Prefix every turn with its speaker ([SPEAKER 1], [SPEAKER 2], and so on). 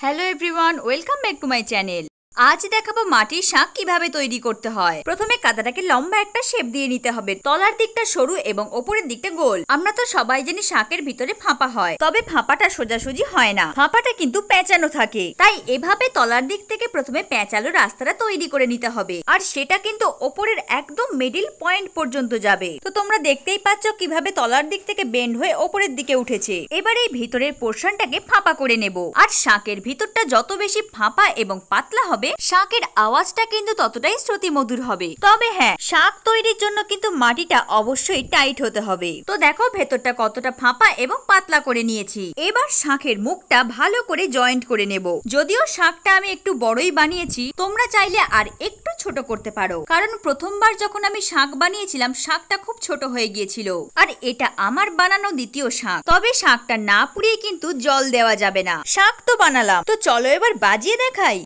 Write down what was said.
[SPEAKER 1] Hello everyone, welcome back to my channel. আজ দেখাবো মাটির শাক কিভাবে তৈরি করতে হয়। প্রথমে কাদাটাকে লম্বা একটা শেপ দিয়ে নিতে হবে। তলার দিকটা সরু এবং ওপরের দিকটা গোল। আমরা তো সবাই জানি শাকের ভিতরে ফাঁপা হয়, তবে ফাঁপাটা সোজাসুজি হয় না, ফাঁপাটা কিন্তু পেঁচানো থাকে। তাই এভাবে তলার দিক থেকে প্রথমে পেঁচালো রাস্তাটা তৈরি করে নিতে হবে, আর সেটা কিন্তু ওপরের একদম মিডিল পয়েন্ট পর্যন্ত যাবে। তো তোমরা দেখতেই পাচ্ছ কিভাবে তলার দিক থেকে বেন্ড হয়ে ওপরের দিকে উঠেছে। এবার এই ভিতরের পোর্শনটাকে ফাঁপা করে নেব। আর শাকের ভিতরটা যত বেশি ফাঁপা এবং পাতলা হবে, শাকের আওয়াজটা কিন্তু ততটাই শ্রুতিমধুর হবে। তবে হ্যাঁ, শাক তৈরির জন্য কিন্তু মাটিটা অবশ্যই টাইট হতে হবে। তো দেখো ভেতরটা কতটা ফাঁপা এবং পাতলা করে নিয়েছি। এবার শাকের মুখটা ভালো করে জয়েন্ট করে নেব। যদিও শাকটা আমি একটু বড়ই বানিয়েছি, তোমরা চাইলে আর একটু ছোট করতে পারো, কারণ প্রথমবার যখন আমি শাক বানিয়েছিলাম শাকটা খুব ছোট হয়ে গিয়েছিল। আর এটা আমার বানানো দ্বিতীয় শাক, তবে শাকটা না পুড়িয়ে কিন্তু জল দেওয়া যাবে না। শাক তো বানালাম, তো চলো এবার বাজিয়ে দেখাই।